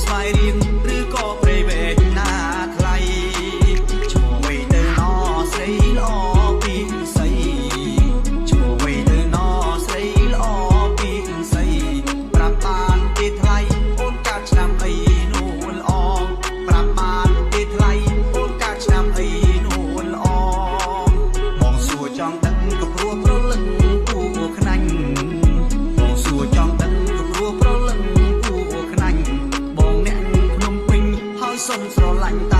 ស្វាយរៀងឬក៏ព្រៃវែងណាថ្លៃឈ្មោះវ័យទៅណស្រីល្អពីស្អីឈ្មោះវ័យទៅណស្រីល្អពីស្អីប្រាប់បានគេថ្លៃអូនកាត់ឆ្នាំអីនោះល្អប្រាប់បានគេថ្លៃអូនកាត់ឆ្នាំអីនោះល្អបងសួរចង់ដឹងក៏ព្រោះប្រលឹងគួរខ្នាញ់បងសួរចង់ដឹងក៏ព្រោះប្រលឹងគួរខ្នាញ់បងអ្នកភ្នំពេញហើយសុំស្រឡាញ់តា